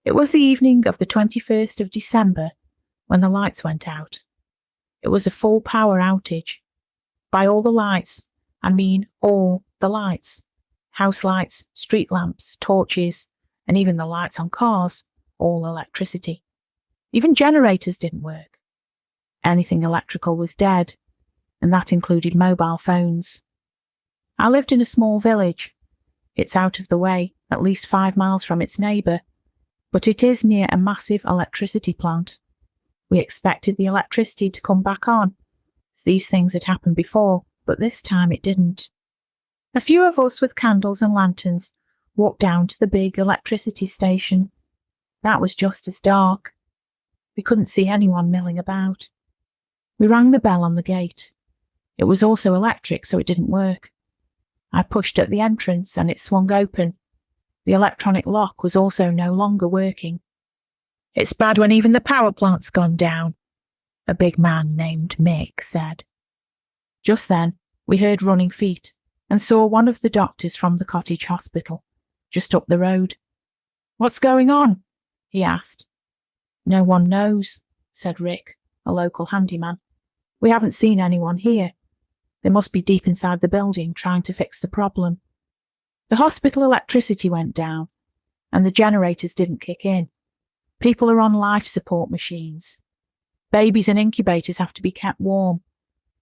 It was the evening of the 21st of December when the lights went out. It was a full power outage. By all the lights, I mean all the lights. House lights, street lamps, torches, and even the lights on cars, all electricity. Even generators didn't work. Anything electrical was dead, and that included mobile phones. I lived in a small village. It's out of the way, at least 5 miles from its neighbour, but it is near a massive electricity plant. We expected the electricity to come back on. These things had happened before, but this time it didn't. A few of us with candles and lanterns walked down to the big electricity station. That was just as dark. We couldn't see anyone milling about. We rang the bell on the gate. It was also electric, so it didn't work. I pushed at the entrance and it swung open. The electronic lock was also no longer working. "It's bad when even the power plant's gone down," a big man named Mick said. Just then, we heard running feet and saw one of the doctors from the cottage hospital, just up the road. "What's going on?" he asked. "No one knows," said Rick, a local handyman. "We haven't seen anyone here. They must be deep inside the building trying to fix the problem." The hospital electricity went down, and the generators didn't kick in. People are on life support machines. Babies and incubators have to be kept warm.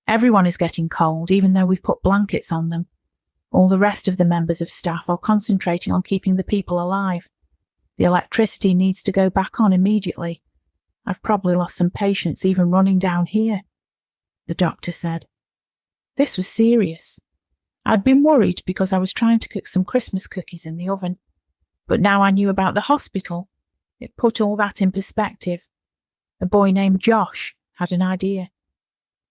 Everyone is getting cold, even though we've put blankets on them. All the rest of the members of staff are concentrating on keeping the people alive. The electricity needs to go back on immediately. I've probably lost some patients even running down here," the doctor said. This was serious. I'd been worried because I was trying to cook some Christmas cookies in the oven. But now I knew about the hospital. It put all that in perspective. A boy named Josh had an idea.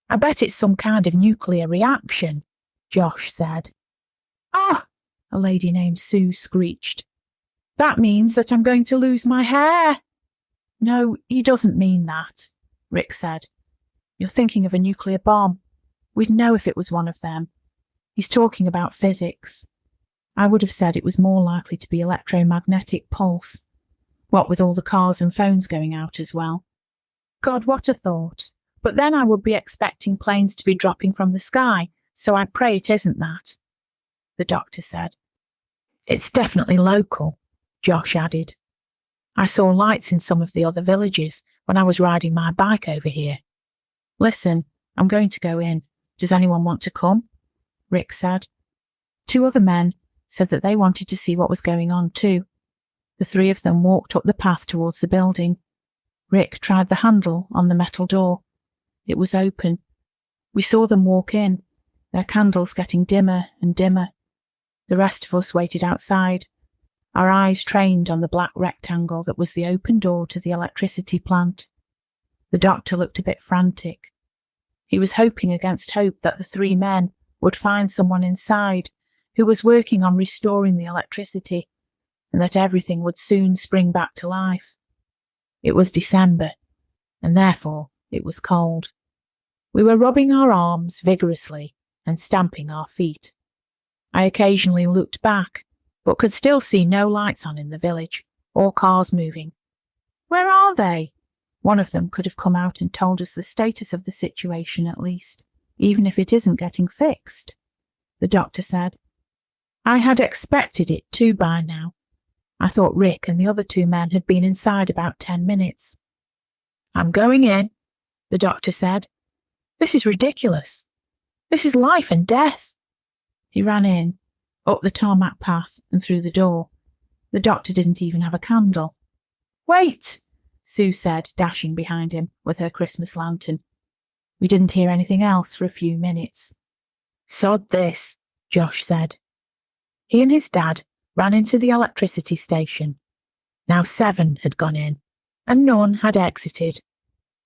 "I bet it's some kind of nuclear reaction," Josh said. "Ah!" a lady named Sue screeched. "That means that I'm going to lose my hair." "No, he doesn't mean that," Rick said. "You're thinking of a nuclear bomb. We'd know if it was one of them. He's talking about physics. I would have said it was more likely to be electromagnetic pulse. What with all the cars and phones going out as well. God, what a thought. But then I would be expecting planes to be dropping from the sky, so I pray it isn't that," the doctor said. "It's definitely local," Josh added. "I saw lights in some of the other villages when I was riding my bike over here." "Listen, I'm going to go in. Does anyone want to come?" Rick said. 2 other men said that they wanted to see what was going on too. The 3 of them walked up the path towards the building. Rick tried the handle on the metal door. It was open. We saw them walk in, their candles getting dimmer and dimmer. The rest of us waited outside, our eyes trained on the black rectangle that was the open door to the electricity plant. The doctor looked a bit frantic. He was hoping against hope that the 3 men would find someone inside who was working on restoring the electricity, and that everything would soon spring back to life. It was December, and therefore it was cold. We were rubbing our arms vigorously and stamping our feet. I occasionally looked back, but could still see no lights on in the village, or cars moving. "Where are they?" One of them could have come out and told us the status of the situation at least, even if it isn't getting fixed, the doctor said. I had expected it too by now. I thought Rick and the other 2 men had been inside about 10 minutes. "I'm going in," the doctor said. "This is ridiculous. This is life and death." He ran in, up the tarmac path and through the door. The doctor didn't even have a candle. "Wait!" Sue said, dashing behind him with her Christmas lantern. We didn't hear anything else for a few minutes. "Sod this," Josh said. He and his dad ran into the electricity station. Now 7 had gone in, and none had exited.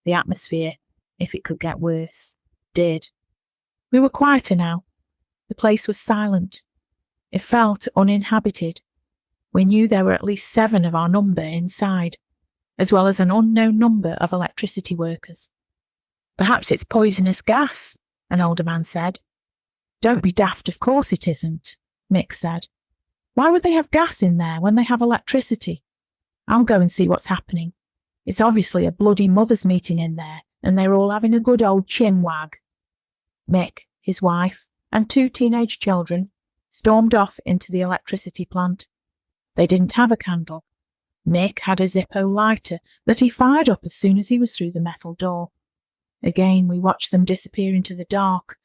The atmosphere, if it could get worse, did. We were quieter now. The place was silent. It felt uninhabited. We knew there were at least 7 of our number inside, as well as an unknown number of electricity workers. "Perhaps it's poisonous gas," an older man said. "Don't be daft, of course it isn't," Mick said. "Why would they have gas in there when they have electricity?" I'll go and see what's happening. It's obviously a bloody mothers' meeting in there, and they're all having a good old chinwag." Mick, his wife, and 2 teenage children stormed off into the electricity plant. They didn't have a candle. Mick had a Zippo lighter that he fired up as soon as he was through the metal door. Again, we watched them disappear into the dark,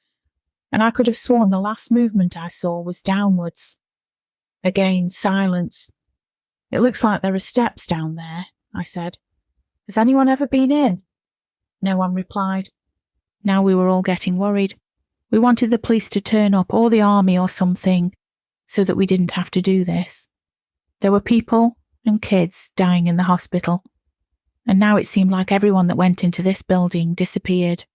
and I could have sworn the last movement I saw was downwards. Again, silence. "It looks like there are steps down there," I said. "Has anyone ever been in?" No one replied. Now we were all getting worried. We wanted the police to turn up, or the army or something, so that we didn't have to do this. There were people and kids dying in the hospital, and now it seemed like everyone that went into this building disappeared.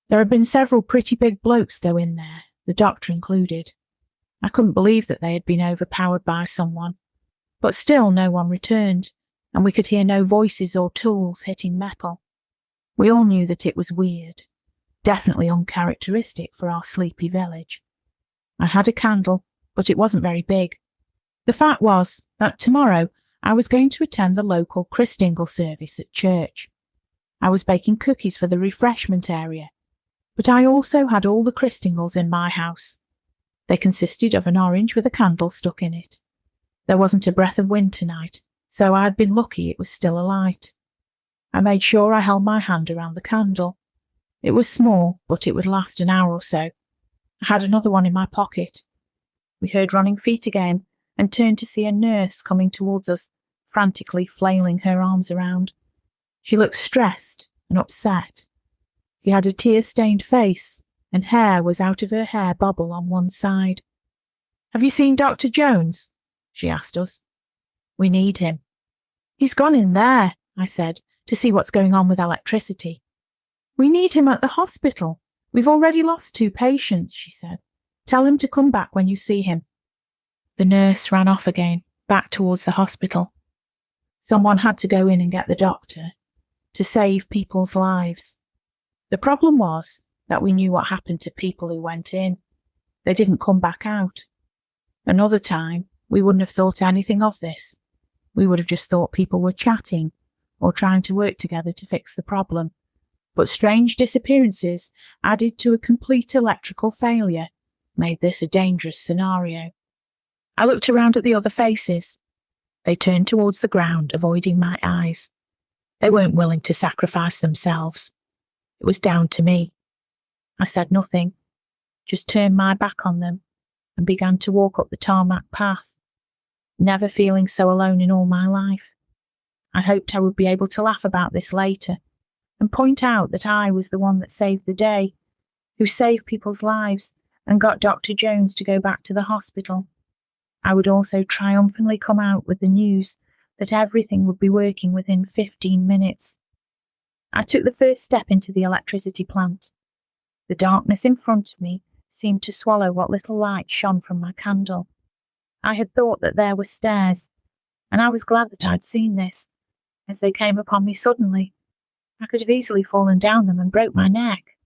There had been several pretty big blokes though in there, the doctor included. I couldn't believe that they had been overpowered by someone, but still no one returned, and we could hear no voices or tools hitting metal. We all knew that it was weird, definitely uncharacteristic for our sleepy village. I had a candle, but it wasn't very big. The fact was that tomorrow I was going to attend the local Christingle service at church. I was baking cookies for the refreshment area, but I also had all the Christingles in my house. They consisted of an orange with a candle stuck in it. There wasn't a breath of wind tonight, so I had been lucky it was still alight. I made sure I held my hand around the candle. It was small, but it would last an hour or so. I had another one in my pocket. We heard running feet again, and turned to see a nurse coming towards us, frantically flailing her arms around. She looked stressed and upset. She had a tear-stained face, and hair was out of her hair bobble on one side. "Have you seen Dr. Jones?" she asked us. "We need him." "He's gone in there," I said, "to see what's going on with electricity." "We need him at the hospital. We've already lost 2 patients," she said. "Tell him to come back when you see him." The nurse ran off again, back towards the hospital. Someone had to go in and get the doctor, to save people's lives. The problem was that we knew what happened to people who went in. They didn't come back out. Another time, we wouldn't have thought anything of this. We would have just thought people were chatting or trying to work together to fix the problem. But strange disappearances, added to a complete electrical failure, made this a dangerous scenario. I looked around at the other faces. They turned towards the ground, avoiding my eyes. They weren't willing to sacrifice themselves. It was down to me. I said nothing, just turned my back on them and began to walk up the tarmac path, never feeling so alone in all my life. I hoped I would be able to laugh about this later and point out that I was the one that saved the day, who saved people's lives and got Dr. Jones to go back to the hospital. I would also triumphantly come out with the news that everything would be working within 15 minutes. I took the first step into the electricity plant. The darkness in front of me seemed to swallow what little light shone from my candle. I had thought that there were stairs, and I was glad that I'd seen this, as they came upon me suddenly. I could have easily fallen down them and broke my neck.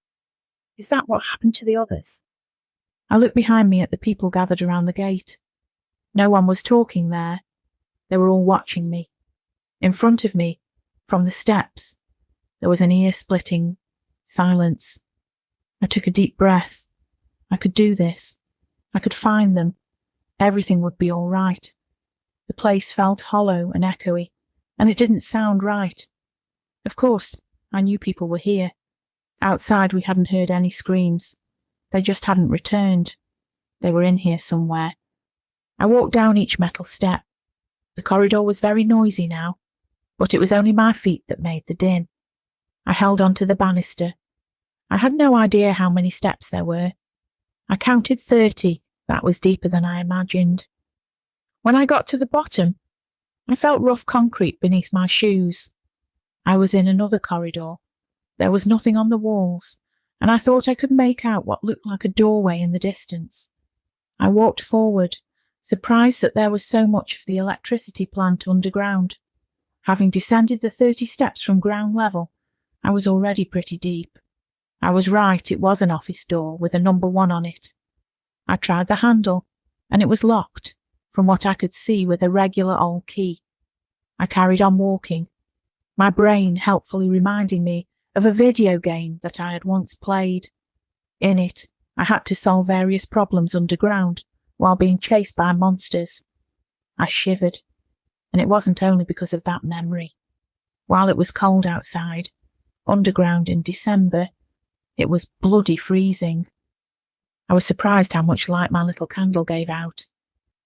Is that what happened to the others? I looked behind me at the people gathered around the gate. No one was talking there. They were all watching me. In front of me, from the steps, there was an ear-splitting silence. I took a deep breath. I could do this. I could find them. Everything would be all right. The place felt hollow and echoey, and it didn't sound right. Of course, I knew people were here. Outside we hadn't heard any screams. They just hadn't returned. They were in here somewhere. I walked down each metal step. The corridor was very noisy now, but it was only my feet that made the din. I held on to the banister. I had no idea how many steps there were. I counted 30. That was deeper than I imagined. When I got to the bottom, I felt rough concrete beneath my shoes. I was in another corridor. There was nothing on the walls, and I thought I could make out what looked like a doorway in the distance. I walked forward, surprised that there was so much of the electricity plant underground. Having descended the 30 steps from ground level, I was already pretty deep. I was right, it was an office door with a number 1 on it. I tried the handle, and it was locked, from what I could see with a regular old key. I carried on walking, my brain helpfully reminding me of a video game that I had once played. In it, I had to solve various problems underground while being chased by monsters. I shivered, and it wasn't only because of that memory. While it was cold outside, underground in December, it was bloody freezing. I was surprised how much light my little candle gave out,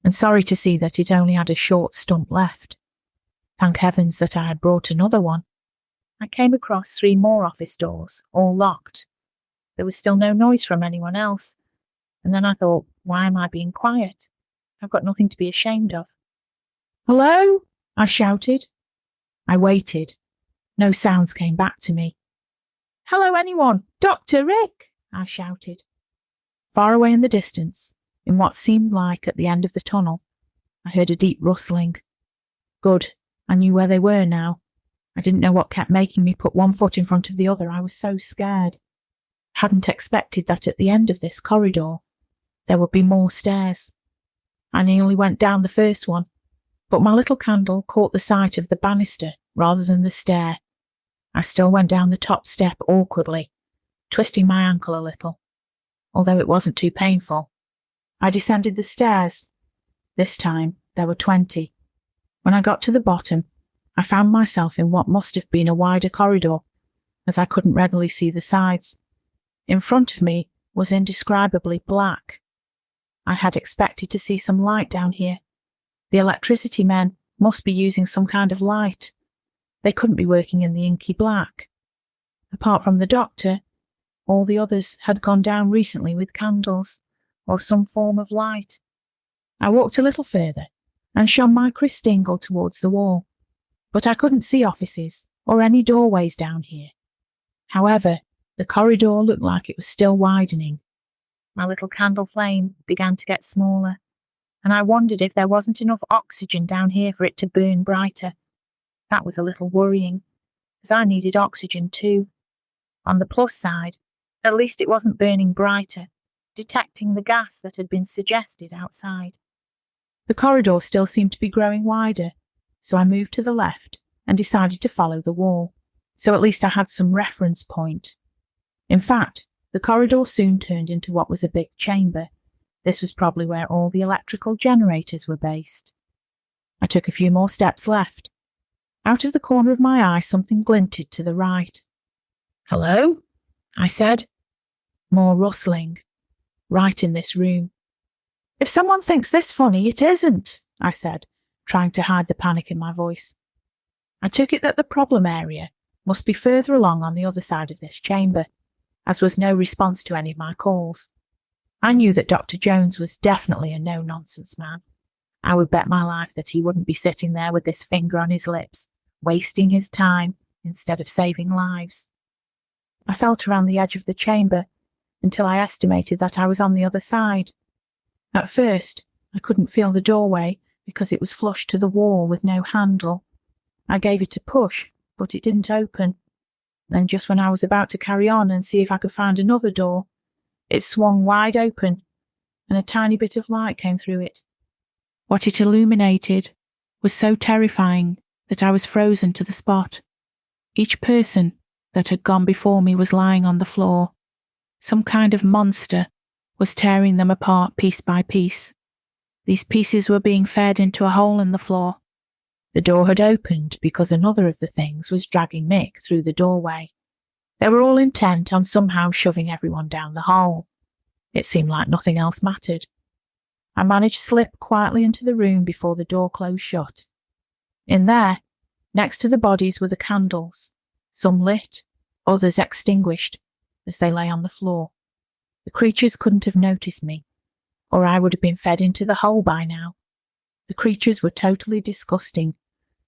and sorry to see that it only had a short stump left. Thank heavens that I had brought another one. I came across 3 more office doors, all locked. There was still no noise from anyone else, and then I thought, why am I being quiet? I've got nothing to be ashamed of. "Hello?" I shouted. I waited. No sounds came back to me. "Hello, anyone? Dr. Rick!" I shouted. Far away in the distance, in what seemed like at the end of the tunnel, I heard a deep rustling. Good, I knew where they were now. I didn't know what kept making me put one foot in front of the other. I was so scared. Hadn't expected that at the end of this corridor, there would be more stairs. I nearly went down the first one, but my little candle caught the sight of the banister rather than the stair. I still went down the top step awkwardly, twisting my ankle a little, although it wasn't too painful. I descended the stairs. This time there were 20. When I got to the bottom, I found myself in what must have been a wider corridor, as I couldn't readily see the sides. In front of me was indescribably black. I had expected to see some light down here. The electricity men must be using some kind of light. They couldn't be working in the inky black. Apart from the doctor, all the others had gone down recently with candles, or some form of light. I walked a little further and shone my Christingle towards the wall, but I couldn't see offices or any doorways down here. However, the corridor looked like it was still widening. My little candle flame began to get smaller, and I wondered if there wasn't enough oxygen down here for it to burn brighter. That was a little worrying, as I needed oxygen too. On the plus side, at least it wasn't burning brighter, detecting the gas that had been suggested outside. The corridor still seemed to be growing wider, so I moved to the left and decided to follow the wall, so at least I had some reference point. In fact, the corridor soon turned into what was a big chamber. This was probably where all the electrical generators were based. I took a few more steps left. Out of the corner of my eye, something glinted to the right. "Hello?" I said. More rustling. Right in this room. "If someone thinks this funny, it isn't," I said, trying to hide the panic in my voice. I took it that the problem area must be further along on the other side of this chamber, as was no response to any of my calls. I knew that Dr. Jones was definitely a no-nonsense man. I would bet my life that he wouldn't be sitting there with this finger on his lips, wasting his time instead of saving lives. I felt around the edge of the chamber until I estimated that I was on the other side. At first, I couldn't feel the doorway because it was flush to the wall with no handle. I gave it a push, but it didn't open. Then just when I was about to carry on and see if I could find another door, it swung wide open, and a tiny bit of light came through it. What it illuminated was so terrifying that I was frozen to the spot. Each person that had gone before me was lying on the floor. Some kind of monster was tearing them apart piece by piece. These pieces were being fed into a hole in the floor. The door had opened because another of the things was dragging Mick through the doorway. They were all intent on somehow shoving everyone down the hole. It seemed like nothing else mattered. I managed to slip quietly into the room before the door closed shut. In there, next to the bodies, were the candles, some lit, others extinguished, as they lay on the floor. The creatures couldn't have noticed me, or I would have been fed into the hole by now. The creatures were totally disgusting,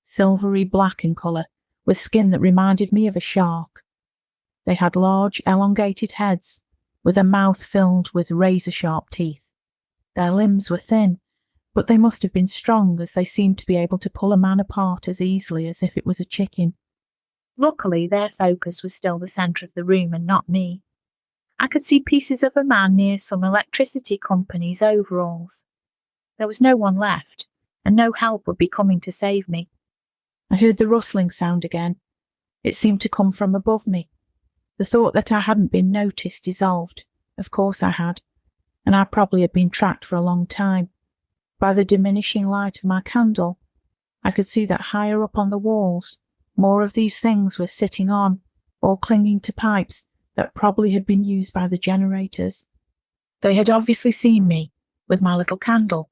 silvery black in colour, with skin that reminded me of a shark. They had large, elongated heads, with a mouth filled with razor-sharp teeth. Their limbs were thin, but they must have been strong, as they seemed to be able to pull a man apart as easily as if it was a chicken. Luckily, their focus was still the centre of the room and not me. I could see pieces of a man near some electricity company's overalls. There was no one left, and no help would be coming to save me. I heard the rustling sound again. It seemed to come from above me. The thought that I hadn't been noticed dissolved. Of course I had, and I probably had been tracked for a long time. By the diminishing light of my candle, I could see that higher up on the walls, more of these things were sitting on, or clinging to pipes that probably had been used by the generators. They had obviously seen me, with my little candle,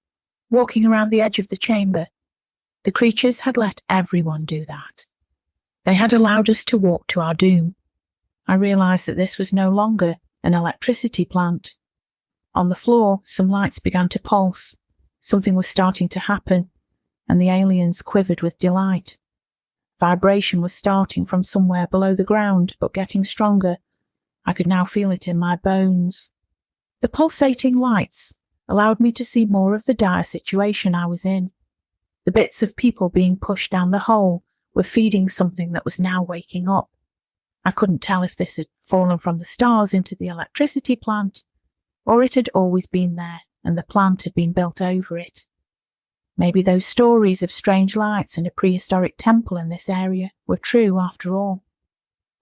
walking around the edge of the chamber. The creatures had let everyone do that. They had allowed us to walk to our doom. I realised that this was no longer an electricity plant. On the floor, some lights began to pulse. Something was starting to happen, and the aliens quivered with delight. Vibration was starting from somewhere below the ground, but getting stronger. I could now feel it in my bones. The pulsating lights allowed me to see more of the dire situation I was in. The bits of people being pushed down the hole were feeding something that was now waking up. I couldn't tell if this had fallen from the stars into the electricity plant, or it had always been there and the plant had been built over it. Maybe those stories of strange lights and a prehistoric temple in this area were true after all.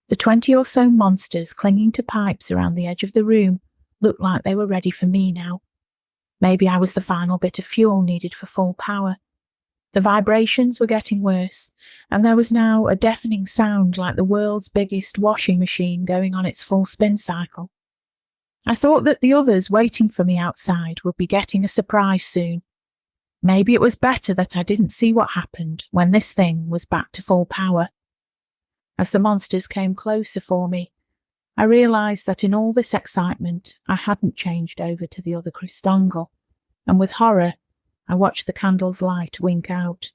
The 20 or so monsters clinging to pipes around the edge of the room looked like they were ready for me now. Maybe I was the final bit of fuel needed for full power. The vibrations were getting worse, and there was now a deafening sound like the world's biggest washing machine going on its full spin cycle. I thought that the others waiting for me outside would be getting a surprise soon. Maybe it was better that I didn't see what happened when this thing was back to full power. As the monsters came closer for me, I realised that in all this excitement I hadn't changed over to the other crystal, and with horror I watched the candle's light wink out.